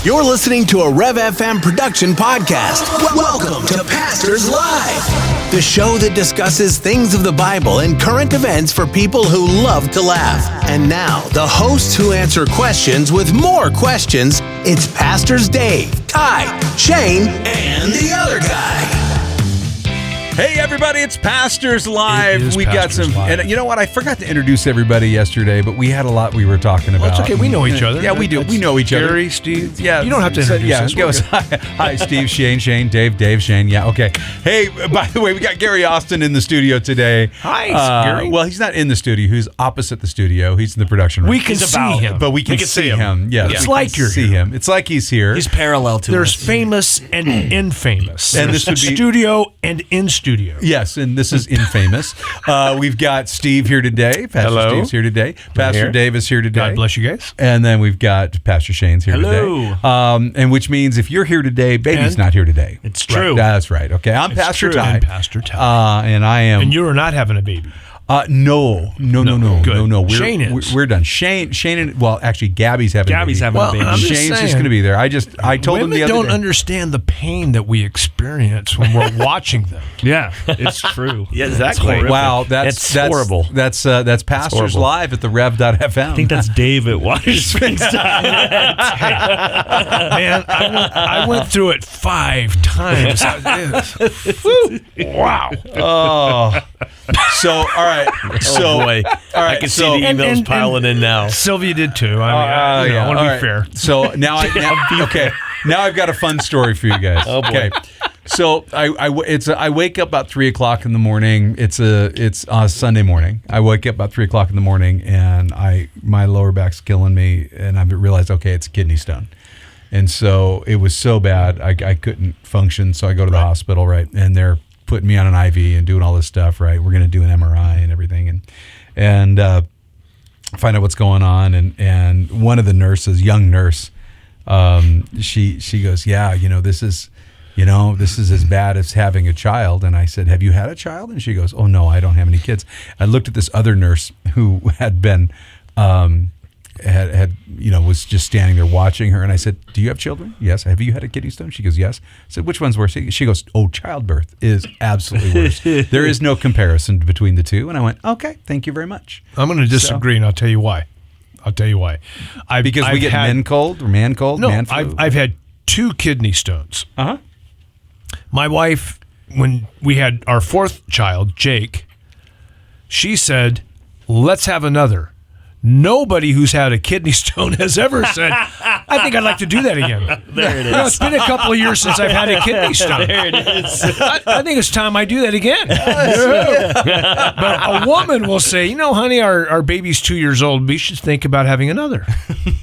You're listening to a Rev FM production podcast. Welcome to Pastors Live, the show that discusses things of the Bible and current events for people who love to laugh. And now, the hosts who answer questions with more questions. It's Pastors Dave, Ty, Shane, and the other guy. Hey everybody, it's Pastors Live. We got some, Live. And you know what? I forgot to introduce everybody yesterday, but we had a lot we were talking about. Well, it's okay. We know each other. Yeah, we do. We know each other. Gary, Steve. Yeah, you don't have to introduce us. Hi, Steve, Shane, Dave, Shane. Yeah, okay. Hey, by the way, we got Gary Austin in the studio today. Hi, Gary. Well, he's not in the studio. He's opposite the studio. He's in the production room. We can see him, but we can see him. Yeah, it's like you're see him. It's like he's here. He's parallel to us. There's famous and infamous. And this would be studio and in studio. Yes, and this is infamous. We've got Steve here today. Pastor Hello. Steve's here today. Pastor Dave is here today. God bless you guys. And then we've got Pastor Shane's here Hello. today. And which means if you're here today, baby's not here today. It's true. Right, that's right. Okay, I'm Pastor Ty. I'm Pastor Ty. And I am. And you are not having a baby. No. Good. Shane is. We're done. Shane, and well, actually, Gabby's having a baby. having a baby. I'm just Shane's saying, just going to be there. I told him the other Women don't day. understand the pain that we experience when we're watching them. Yeah, it's true. Yeah, exactly. Wow, that's horrible. That's Pastors horrible. Live at the Rev.fm. I think that's Dave at Watersprings.com. Man, I went through it 5 times. Wow. Oh. So, all right. So, boy. All right. I can see the emails piling in now. Sylvia did too. I mean, I want to be fair. So now I've got a fun story for you guys. Oh boy. Okay. So I wake up about 3:00 in the morning. It's a Sunday morning. I wake up about 3:00 in the morning, and my lower back's killing me, and I realized, okay, it's a kidney stone. And so it was so bad I couldn't function. So I go to the hospital, right, and they're putting me on an IV and doing all this stuff, right. We're going to do an MRI and everything, and find out what's going on. And one of the nurses, young nurse, she goes, yeah, this is as bad as having a child. And I said, have you had a child? And she goes, oh no, I don't have any kids. I looked at this other nurse who had been, was just standing there watching her. And I said, do you have children? Yes. Have you had a kidney stone? She goes, yes. I said, which one's worse? She goes, oh, childbirth is absolutely worse. There is no comparison between the two. And I went, okay, thank you very much. I'm going to disagree, and I'll tell you why. Because we get man cold, man flu? I've had 2 kidney stones. Uh-huh. My wife, when we had our 4th child, Jake, she said, let's have another. Nobody who's had a kidney stone has ever said, I think I'd like to do that again. There it is. It's been a couple of years since I've had a kidney stone. There it is. I think it's time I do that again. But a woman will say, honey, our baby's 2 years old. We should think about having another.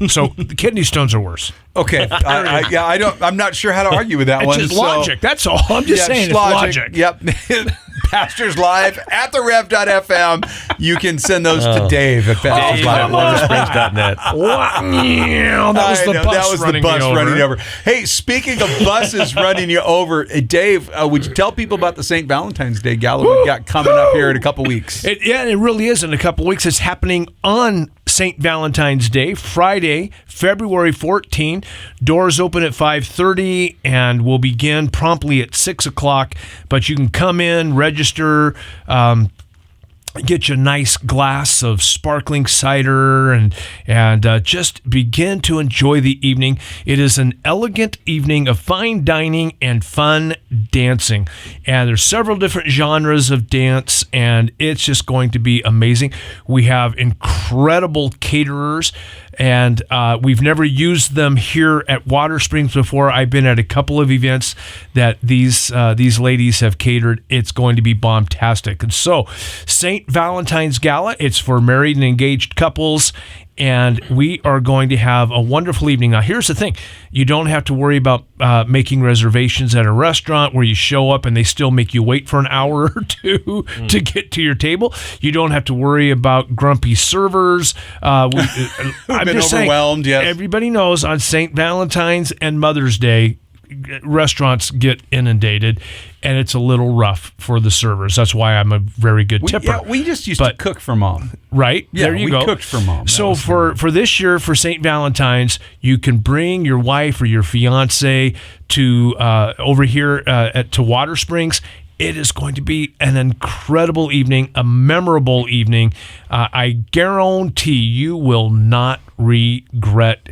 So the kidney stones are worse. Okay. I'm not sure how to argue with that It's one. just logic. That's all. I'm just saying it's logic. Yep. Pastors Live at the Rev.fm. You can send those to Dave at Pastors Live. Watersprings.net. That was the bus running running over. Hey, speaking of buses running you over, Dave, would you tell people about the St. Valentine's Day Gala we've got coming up here in a couple weeks? It really is in a couple weeks. It's happening on St. Valentine's Day, Friday, February 14. Doors open at 5:30 and will begin promptly at 6 o'clock. But you can come in, register, get you a nice glass of sparkling cider and just begin to enjoy the evening. It is an elegant evening of fine dining and fun dancing. And there's several different genres of dance, and it's just going to be amazing. We have incredible caterers, and we've never used them here at Water Springs before. I've been at a couple of events that these ladies have catered. It's going to be bombastic. And so, St. Valentine's Gala, it's for married and engaged couples, and we are going to have a wonderful evening. Now, here's the thing. You don't have to worry about making reservations at a restaurant where you show up and they still make you wait for an hour or two to get to your table. You don't have to worry about grumpy servers. I'm been just overwhelmed, saying, yes. Everybody knows on St. Valentine's and Mother's Day, restaurants get inundated, and it's a little rough for the servers. That's why I'm a very good tipper. We just used to cook for Mom. Right? Yeah, there you we go. cooked for Mom. So for this year, for St. Valentine's, you can bring your wife or your fiance to over here to Water Springs. It is going to be an incredible evening, a memorable evening. I guarantee you will not regret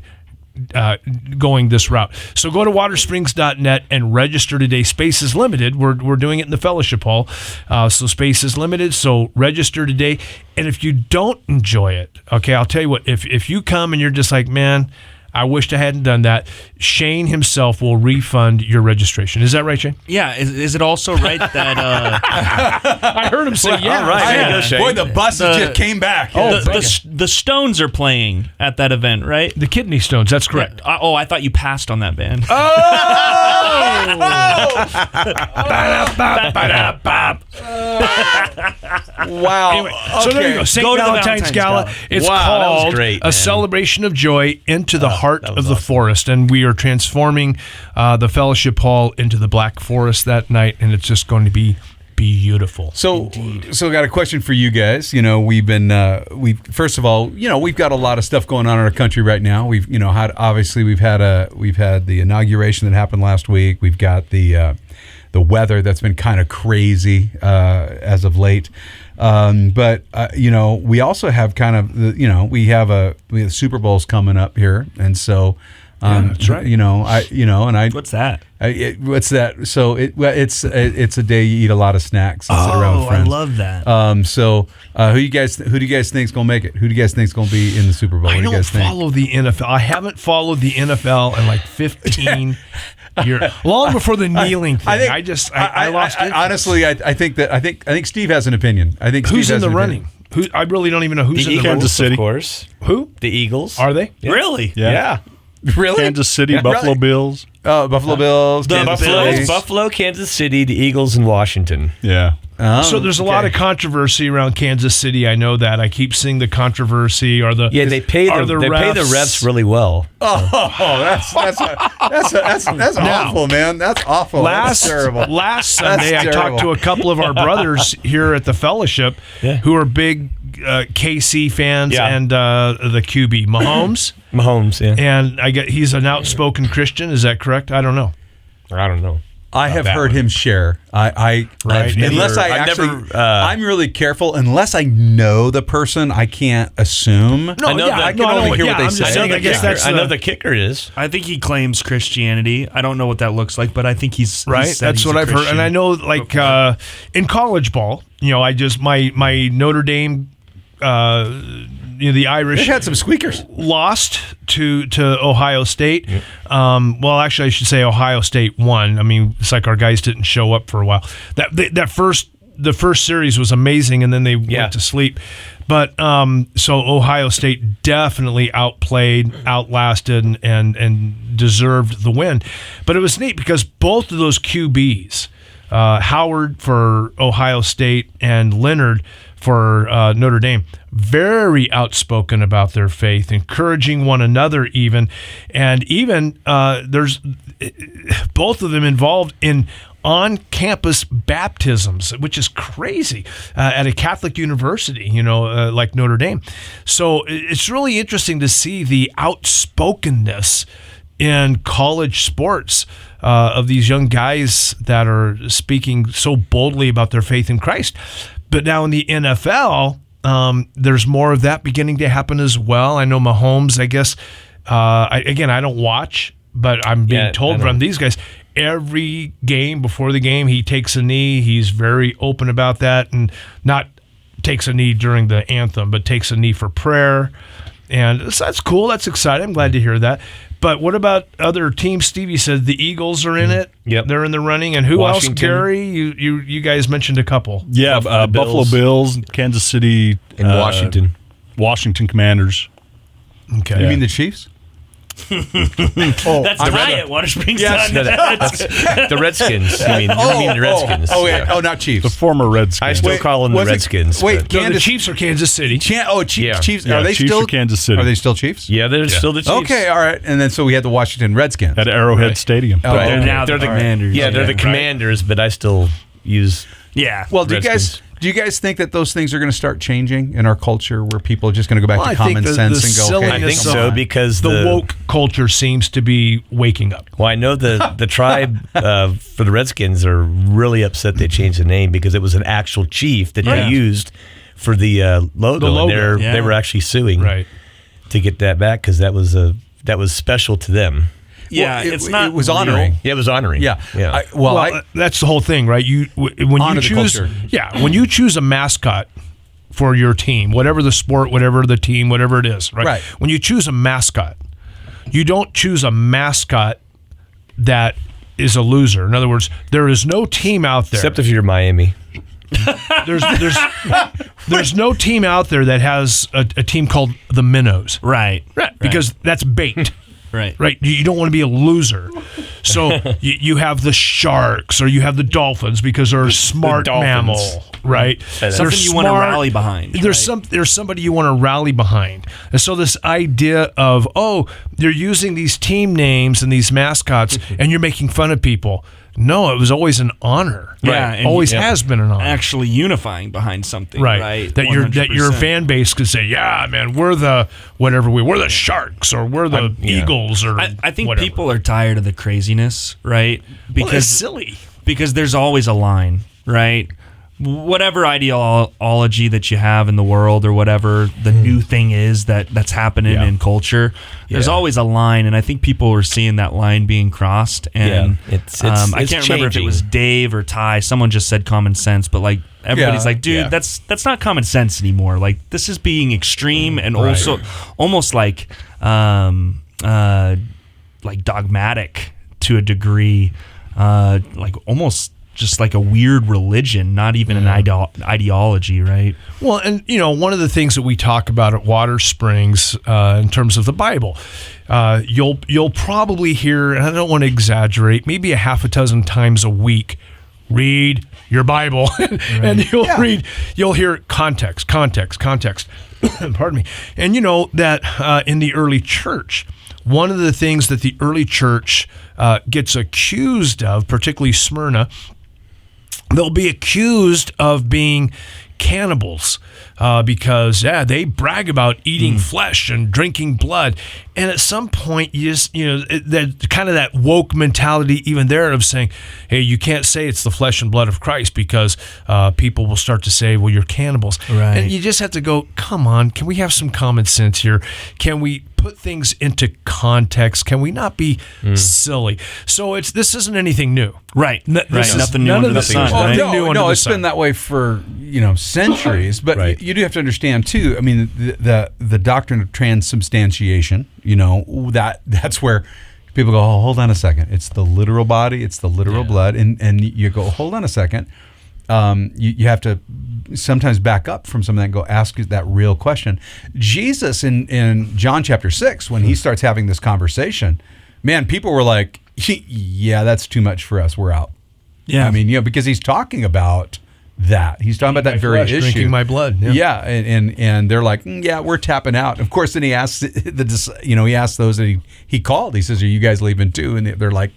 going this route. So go to watersprings.net and register today. Space is limited. We're doing it in the fellowship hall. So space is limited. So register today. And if you don't enjoy it, okay, I'll tell you what, if you come and you're just like, man, I wished I hadn't done that, Shane himself will refund your registration. Is that right, Shane? Yeah. Is it also right that I heard him say, yeah. right. There you go, Yeah. Shane. Boy, the bus just came back. the Stones are playing at that event, right? The Kidney Stones, that's correct. I thought you passed on that band. Wow. Anyway, so there you go. St. Go to the Valentine's Valentine's Gala. Gala. It's Wow, that was called great, A man. Celebration of Joy into the Heart that of was the awesome. Forest. And we are transforming the fellowship hall into the Black Forest that night, and it's just going to be beautiful. So I got a question for you guys. You know, we've been first of all, you know, we've got a lot of stuff going on in our country right now. We've had the inauguration that happened last week. We've got the weather that's been kind of crazy as of late. But you know, we also have kind of we have Super Bowl's coming up here, and so that's right. You know, What's that? what's that? So it's a day you eat a lot of snacks and sit around with friends. I love that. So who do you guys think's gonna make it? Who do you guys think's gonna be in the Super Bowl? I What do don't you guys think? follow the NFL. I haven't followed the NFL in like 15 years, long before the kneeling thing. I lost interest. Honestly, I think Steve has an opinion. I think Who's Steve has in the an running? opinion. I really don't even know who's in the running. Kansas City. Of course. Who The Eagles. are they? Really? Yeah. Really? Kansas City, Yeah. Buffalo Really? Bills. Buffalo Bills. The Kansas Bills. City. Buffalo, Kansas City, the Eagles, and Washington. Yeah. So there's a lot of controversy around Kansas City. I know that. I keep seeing the controversy. Yeah, they pay the refs really well. that's awful, man. That's awful. That's terrible. Last Sunday, I talked to a couple of our brothers here at the fellowship who are big KC fans and the QB Mahomes. Mahomes, yeah. And he's an outspoken Christian. Is that correct? I don't know. I don't know. I have heard him share. I'm really careful. Unless I know the person, I can't assume. No, I know yeah, that- I can only hear what they say. I guess that's I know the kicker is. I think he claims Christianity. I don't know what that looks like, but I think he's right. said That's he's what a I've heard, and Christian. I know, like in college ball, my Notre Dame, the Irish They've had some squeakers. lost to Ohio State. Well, actually, I should say Ohio State won. I mean, it's like our guys didn't show up for a while. The first series was amazing, and then they went to sleep. But so Ohio State definitely outplayed, outlasted, and deserved the win. But it was neat because both of those QBs, Howard for Ohio State and Leonard for Notre Dame, very outspoken about their faith, encouraging one another even. And even there's both of them involved in on-campus baptisms, which is crazy, at a Catholic university, like Notre Dame. So it's really interesting to see the outspokenness in college sports of these young guys that are speaking so boldly about their faith in Christ. But now in the NFL, there's more of that beginning to happen as well. I know Mahomes, I guess, I don't watch, but I'm being told from these guys, every game before the game, he takes a knee. He's very open about that, and not takes a knee during the anthem, but takes a knee for prayer. And so that's cool. That's exciting. I'm glad to hear that. But what about other teams? Stevie said the Eagles are in it. Yep. They're in the running. And who Washington. else, Gary? You guys mentioned a couple. Yeah, Buffalo Bills, Kansas City, And Washington. Washington Commanders. Okay. You mean the Chiefs? That's Ty at Water Springs. Yes. No, that's the Redskins. You mean the Redskins? Not Chiefs. The former Redskins. I still call them the was it- Redskins. wait, but- No, the Chiefs are Kansas City. Yeah. Chiefs. Yeah, Are they Chiefs still are Kansas City. Are they still Chiefs? yeah, they're still the Chiefs. Okay, all right. And then so we had the Washington Redskins. At Arrowhead Stadium. Oh, But okay. Now they're the Commanders. Yeah, they're the Commanders, but I still use. Yeah. Well, do Redskins. you guys think that those things are going to start changing in our culture, where people are just going to go back Well, to I think common the sense and go, silliness okay, I think Come so on. because The woke culture seems to be waking up. Well, I know the tribe for the Redskins are really upset they changed the name because it was an actual chief that they used for the logo. The logo, And they were actually suing to get that back because that was special to them. Yeah, Well, it's not. It was real. honoring. Yeah, it was honoring. Yeah. yeah. That's the whole thing, right? When Honor you the choose, culture. when you choose a mascot for your team, whatever the sport, whatever the team, whatever it is, right? Right. When you choose a mascot, you don't choose a mascot that is a loser. In other words, there is no team out there. Except if you're Miami. There's no team out there that has a team called the Minnows, Right. because that's bait. Right. Right, you don't want to be a loser. So you have the Sharks or you have the Dolphins because they're a smart Dolphins. mammal, right? Something you want to rally behind. There's somebody you want to rally behind. And so this idea of, you're using these team names and these mascots and you're making fun of people. No, it was always an honor. Yeah, Right. and Always you- has been an honor. Actually unifying behind something. Right. That your 100%. fan base could say, yeah, man, we're the whatever we're the Sharks or we're the Eagles or I think whatever. people are tired of the craziness, right? Well, it's silly. Because there's always a line, right? Whatever ideology that you have in the world or whatever the new thing is that's happening in culture, there's always a line, and I think people were seeing that line being crossed. And it's I can't remember if it changing. was Dave or Ty. Someone just said common sense, but like everybody's like, dude, that's not common sense anymore. Like this is being extreme and also almost like dogmatic to a degree, like almost just like a weird religion, not even an ideology, right? Well, and one of the things that we talk about at Water Springs in terms of the Bible, you'll probably hear, and I don't want to exaggerate, maybe a half a dozen times a week, read your Bible, and you'll hear context. Pardon me. And that in the early church, one of the things that the early church gets accused of, particularly Smyrna, they'll be accused of being cannibals because they brag about eating flesh and drinking blood, and at some point you just that kind of that woke mentality even there of saying, hey, you can't say it's the flesh and blood of Christ because people will start to say, well, you're cannibals, Right. and you just have to go, come on, can we have some common sense here? Can we put things into context? Can we not be silly? So this isn't anything new. Right. This is Nothing new none under of the this sun, is right? nothing new under no, the it's sun. been that way for centuries. But Right. you do have to understand too. I mean, the doctrine of transubstantiation. That's where people go, oh, hold on a second. It's the literal body. It's the literal blood, and you go, hold on a second. You have to sometimes back up from something and go ask that real question. Jesus in John chapter 6, when he starts having this conversation, man, people were like, yeah, that's too much for us. We're out. Yeah. I mean, because he's talking about that. He's talking about that very flesh, issue. drinking my blood. Yeah, and they're like, yeah, we're tapping out. Of course, then he asks he asks those that he called. He says, are you guys leaving too? And they're like,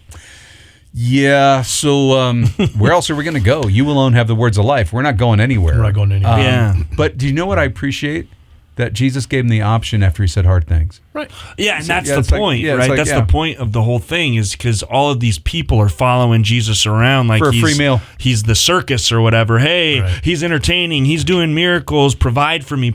yeah, so where else are we going to go? You alone have the words of life. We're not going anywhere. We're not going anywhere. Yeah. But do you know what I appreciate? That Jesus gave him the option after he said hard things. Right. Yeah, and that's yeah, the it's like- point, yeah, it's right? like, That's yeah. the point of the whole thing is because all of these people are following Jesus around like For a he's free meal. He's the circus or whatever. Hey, Right. he's entertaining. He's doing miracles. Provide for me.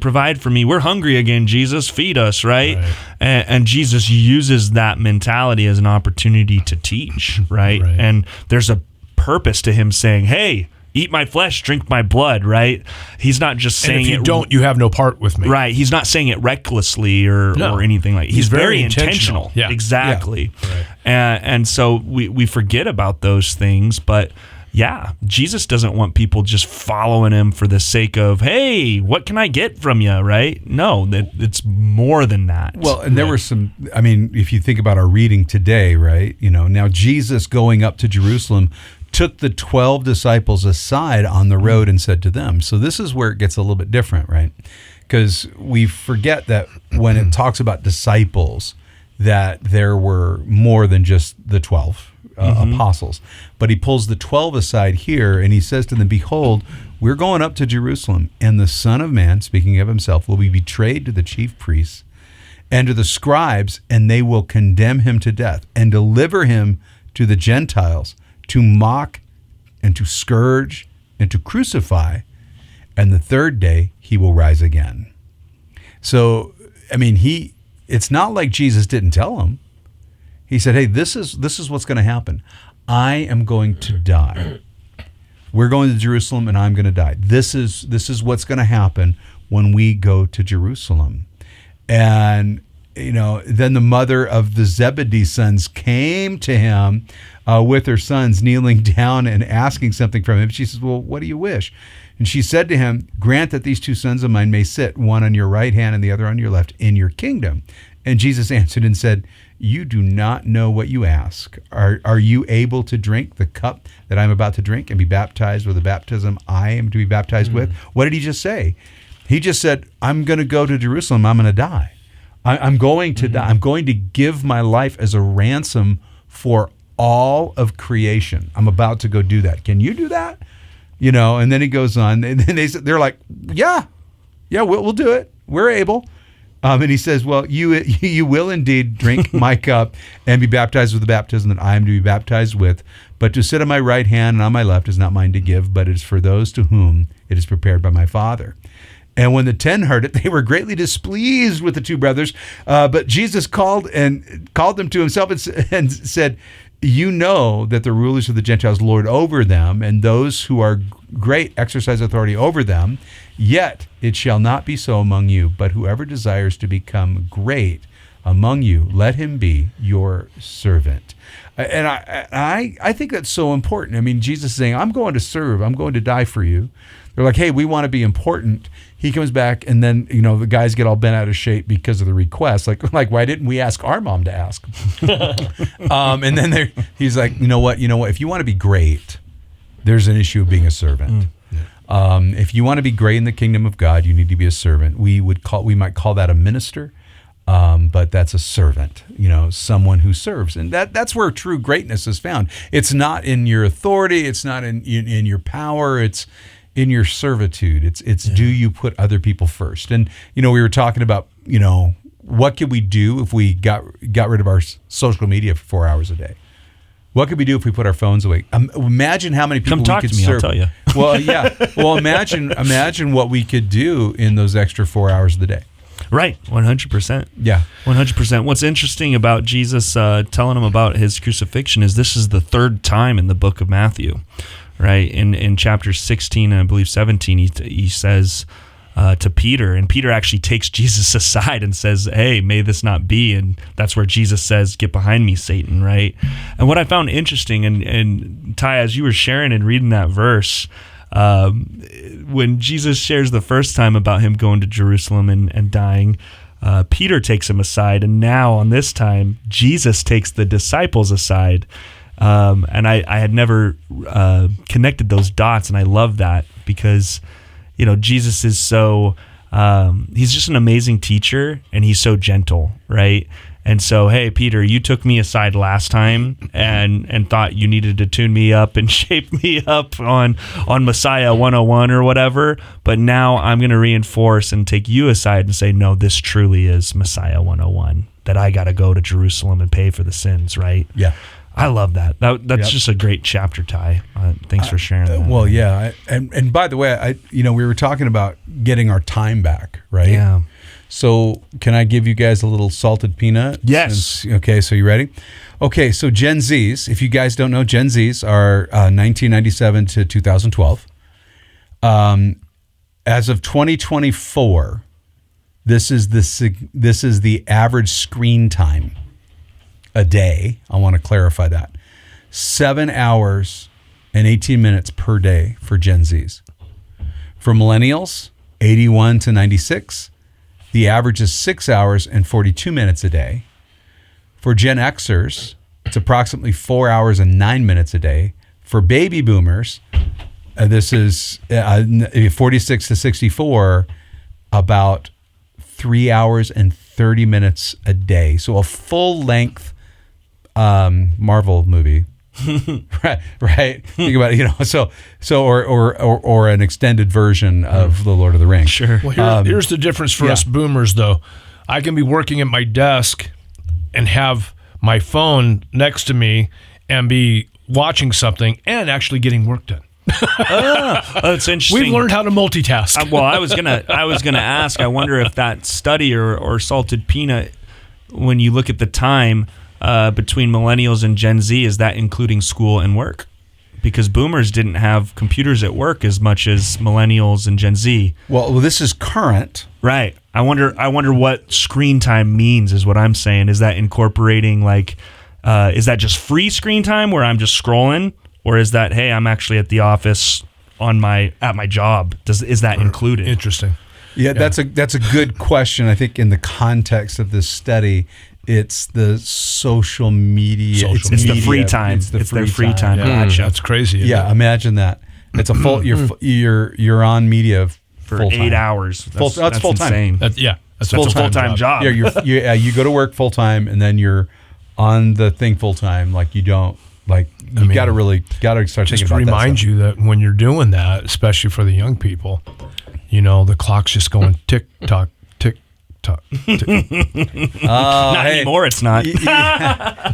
We're hungry again, Jesus. Feed us, right? And Jesus uses that mentality as an opportunity to teach, right? Right. And there's a purpose to him saying, hey, eat my flesh, drink my blood, right? He's not just And saying if you it don't, you have no part with me. Right. He's not saying it recklessly or anything like that. He's very intentional. Yeah. Exactly. Yeah. Right. And so we forget about those things, but yeah, Jesus doesn't want people just following him for the sake of, hey, what can I get from you, right? No, it's more than that. Well, and there were some, I mean, if you think about our reading today, right? Now Jesus going up to Jerusalem took the 12 disciples aside on the road and said to them. So this is where it gets a little bit different, right? Because we forget that when it talks about disciples, that there were more than just the 12 apostles. But he pulls the 12 aside here and he says to them, behold, we're going up to Jerusalem, and the Son of Man, speaking of himself, will be betrayed to the chief priests and to the scribes, and they will condemn him to death and deliver him to the Gentiles to mock and to scourge and to crucify, and the third day he will rise again. So, I mean, it's not like Jesus didn't tell him. He said, hey, this is what's going to happen. I am going to die. We're going to Jerusalem and I'm going to die. This is what's going to happen when we go to Jerusalem. And then the mother of the Zebedee sons came to him with her sons, kneeling down and asking something from him. She says, well, what do you wish? And she said to him, grant that these two sons of mine may sit, one on your right hand and the other on your left, in your kingdom. And Jesus answered and said, you do not know what you ask. Are you able to drink the cup that I'm about to drink and be baptized with the baptism I am to be baptized with? What did he just say? He just said, I'm going to go to Jerusalem. I'm going to die. I'm going to die. I'm going to give my life as a ransom for all of creation. I'm about to go do that. Can you do that? And then he goes on, and then they're like, yeah, we'll do it. We're able. And he says, well, you will indeed drink my cup and be baptized with the baptism that I am to be baptized with. But to sit on my right hand and on my left is not mine to give, but it is for those to whom it is prepared by my Father. And when the 10 heard it, they were greatly displeased with the two brothers. But Jesus called them to himself and said, you know that the rulers of the Gentiles lord over them, and those who are great exercise authority over them. Yet it shall not be so among you, but whoever desires to become great among you, let him be your servant. And I think that's so important. I mean, Jesus is saying, I'm going to serve. I'm going to die for you. They're like, hey, we want to be important. He comes back, and then the guys get all bent out of shape because of the request. Like why didn't we ask our mom to ask? And then he's like, you know what? If you want to be great, there's an issue of being a servant. If you want to be great in the kingdom of God, you need to be a servant. We might call that a minister, but that's a servant. Someone who serves, and that's where true greatness is found. It's not in your authority. It's not in your power. It's in your servitude. It's do you put other people first? And we were talking about what could we do if we got rid of our social media for 4 hours a day? What could we do if we put our phones away? Imagine how many people we could serve. I'll tell you. Well, yeah. Well, imagine what we could do in those extra 4 hours of the day. Right, 100%. Yeah, 100%. What's interesting about Jesus telling them about his crucifixion is this is the third time in the book of Matthew. Right, in chapter 16 and I believe 17, he says to Peter, and Peter actually takes Jesus aside and says, hey, may this not be. And that's where Jesus says, get behind me, Satan, right? And what I found interesting, and Ty, as you were sharing and reading that verse, when Jesus shares the first time about him going to Jerusalem and dying, Peter takes him aside, and now on this time, Jesus takes the disciples aside. And I had never connected those dots, and I love that because, Jesus is so, he's just an amazing teacher, and he's so gentle, right? And so, hey, Peter, you took me aside last time and thought you needed to tune me up and shape me up on Messiah 101 or whatever, but now I'm going to reinforce and take you aside and say, no, this truly is Messiah 101, that I got to go to Jerusalem and pay for the sins, right? Yeah. I love that. That's just a great chapter, Ty. Thanks for sharing that. Well, yeah. And by the way, we were talking about getting our time back, right? Yeah. So can I give you guys a little salted peanut? Yes. Okay, so you ready? Okay, so Gen Zs, if you guys don't know, Gen Zs are 1997 to 2012. As of 2024, this is the average screen time a day. I want to clarify that. 7 hours and 18 minutes per day for Gen Zs. For millennials, 81 to 96, the average is 6 hours and 42 minutes a day. For Gen Xers, it's approximately 4 hours and 9 minutes a day. For baby boomers, this is 46 to 64, about 3 hours and 30 minutes a day. So a full-length Marvel movie. right. Think about it, or an extended version of The Lord of the Rings. Sure. Well, here's the difference for us boomers, though. I can be working at my desk and have my phone next to me and be watching something and actually getting work done. That's interesting. We've learned how to multitask. Well, I was gonna ask. I wonder if that study or salted peanut, when you look at the time between millennials and Gen Z, is that including school and work? Because boomers didn't have computers at work as much as millennials and Gen Z. Well, this is current. Right. I wonder what screen time means, is what I'm saying. Is that incorporating, like, is that just free screen time where I'm just scrolling? Or is that, hey, I'm actually at the office at my job? Is that included? Interesting. Yeah, that's a good question. I think in the context of this study, it's the social media. It's the free time. It's their free time. Yeah. Gotcha. That's crazy. Yeah, imagine that. It's a full. You're on media For full-time. 8 hours. That's full time. insane. That's That's a full-time job. Yeah, you go to work full time, and then you're on the thing full time. Like you don't like. You got to start thinking about that. Just remind you that when you're doing that, especially for the young people, the clock's just going tick tock, tick tock. Not anymore. It's not.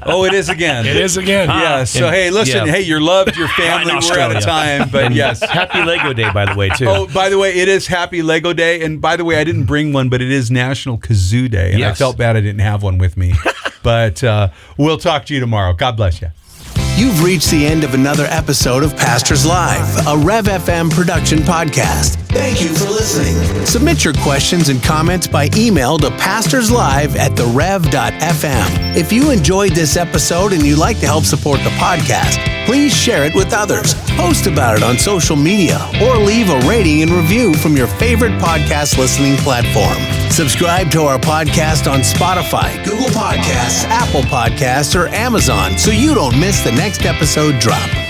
Oh, it is again. It is again. Yeah. So hey, listen. yeah. Hey, you're loved. Your family. We're out of time, but yes. Happy Lego Day, by the way, too. Oh, by the way, it is Happy Lego Day, and by the way, I didn't bring one, but it is National Kazoo Day, and I Yes. felt bad I didn't have one with me. But we'll talk to you tomorrow. God bless you. You've reached the end of another episode of Pastors Live, a Rev FM production podcast. Thank you for listening. Submit your questions and comments by email to pastorslive@therev.fm. If you enjoyed this episode and you'd like to help support the podcast, please share it with others, post about it on social media, or leave a rating and review from your favorite podcast listening platform. Subscribe to our podcast on Spotify, Google Podcasts, Apple Podcasts, or Amazon so you don't miss the next episode drop.